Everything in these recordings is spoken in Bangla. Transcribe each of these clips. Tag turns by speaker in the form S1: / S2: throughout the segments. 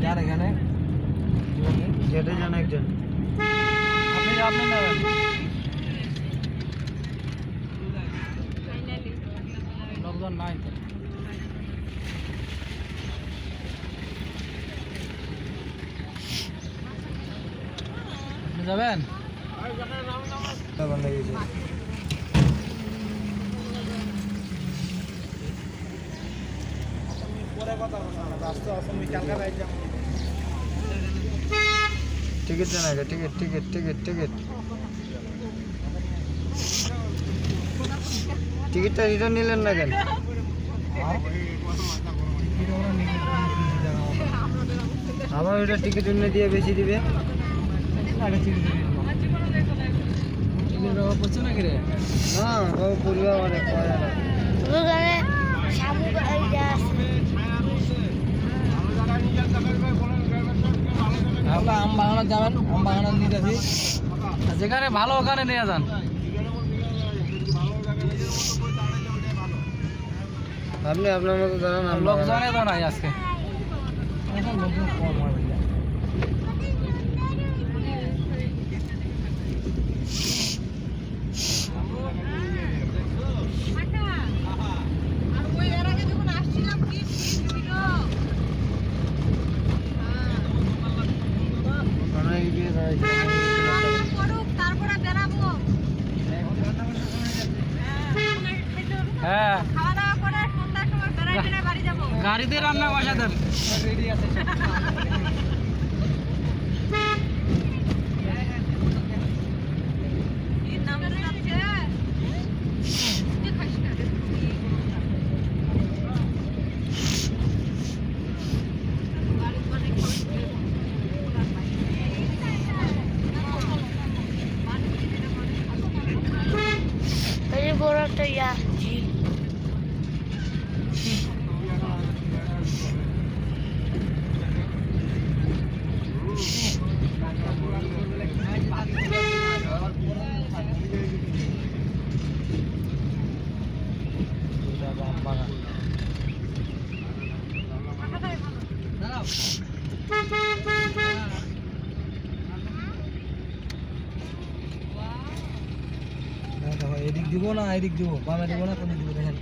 S1: যান এখানে যেতে যান একজন আপনি নেবেন লোকজন নাই তো আপনি যাবেন টিকিট দেন আগে টিকিট টিকিট টিকিট টিকিট টিকিটটা রিটার্ন নিলেন না কেন আবার ওইটা টিকিট এনে দিয়ে বেশি দিবে হ্যাঁ ও পরিবার অনেক আমরা আম বাগানো যাবেন আম বাগানো নিয়ে যাচ্ছি যেখানে ভালো ওখানে নিয়ে যান আপনি আপনার মতো দাঁড়ান লোকজনে তো নাই আজকে লোকজন কম হয় হ্যাঁ গাড়িতে রান্না বসাতেন রেডি আছে বড় একটা ইয়া এদিক দিব না এদিক দিব বামে দিব না কোন দিব দেখেন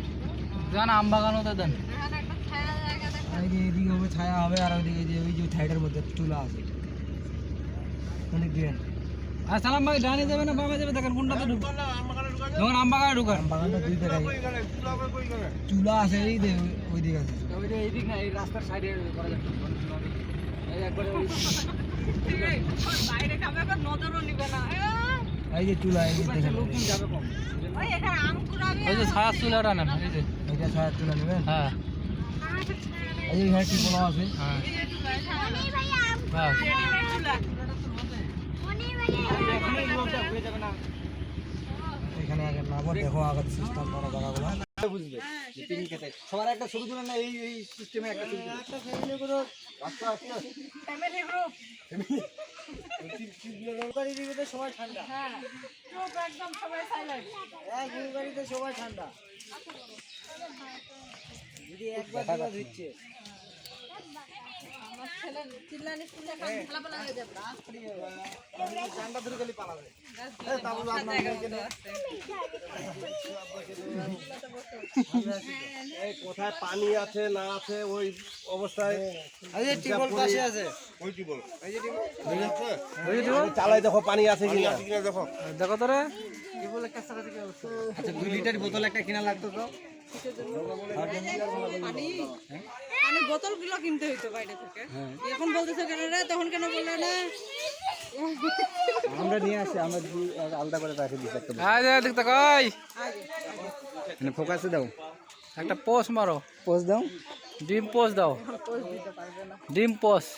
S1: যান আম বাগানও তো দেন এদিকে হবে ছায়া হবে আর ওইদিকে যে ওই যে সাইডের মধ্যে চুলা আছে অনেক দিবেন আর সালাম ভাই ডানে যাবে না বামে যাবে দেখেন কোনটাতে ঢুকবে যখন আম বাগানে ঢুকান আম বাগানটা দুই জায়গায় চুলা আছে এই দে ওই দিকে আছে ওইটা এই দিক না এই রাস্তার সাইডে করা যাচ্ছে এই একবারে ওই বাইরে খাবে আর নজরও নিবে না এই যে চুলা এই দেখেন লোকজন যাবে কম ওই এখানে আম কুড়াবে ওই যে ছায়া চুলাটা নেন এই যে এইটা ছায়া চুলা নেবেন হ্যাঁ এই যে এখানে কি বলা আছে হ্যাঁ মনি ভাই আম হ্যাঁ চুলা মনি ভাই এখানে লোকটা হয়ে যাবে না এখানে আগে নাও দেখো আগে সিস্টেম করা জায়গাগুলো বুঝবে যে তিনি খেতে সবার একটা ছবি তুলেন না এই এই সিস্টেমে একটা ছবি একটা ফ্যামিলি গ্রুপ আস্তে আস্তে ফ্যামিলি গ্রুপ বাড়ি দিকে সবাই ঠান্ডা হ্যাঁ চুপ একদম সবাই সাইলেন্ট এক বাড়িতে সবাই ঠান্ডা যদি একবার দিবা দিচ্ছে আমার ছেলে চিল্লানি শুনলে খেলা পালা হয়ে যাবে ঠান্ডা ধরে গেলে পালাবে এই তাবুল আপনার এখানে এই কোথায় পানি আছে না আছে ওই অবস্থায় এই যে টিবল পাশে আছে ওই টিবল এই যে টিবল ওই টিবল চালাই দেখো পানি আছে কিনা দেখো দেখো তোরে টিবল একটা সারা থেকে অবস্থা আচ্ছা 2 লিটার বোতল একটা কিনা লাগতো তো পানি পানি বোতলগুলো কিনতে হইতো বাইরে থেকে এখন বলতেছো কেন রে তখন কেন বললে না আমরা নিয়ে আসি আমরা আলাদা করে রাখি দিই একটা আয় যা দেখতে কই মানে ফোকাসে দাও একটা পোস্ট মারো পোস্ট দাও ডিম পোস্ট দাও পোস্ট দিতে পারবে না ডিম পোস্ট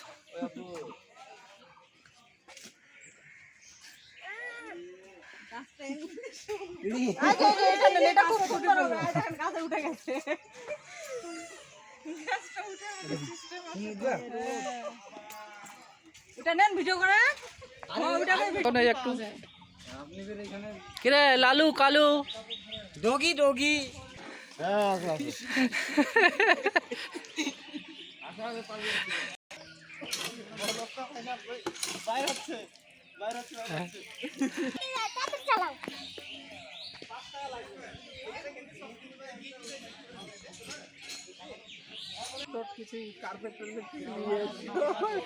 S1: কিরে লালু কালু ডগি ডগি
S2: কিছুই কার্পেট টার্পেট কিছু নিয়ে এসেছি।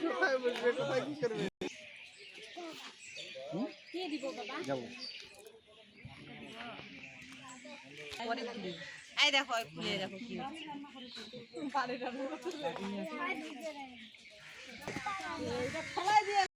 S2: কোথায় বসবে, কোথায় কি করবে? যাবো।
S3: এই দেখো খুলে দেখো কি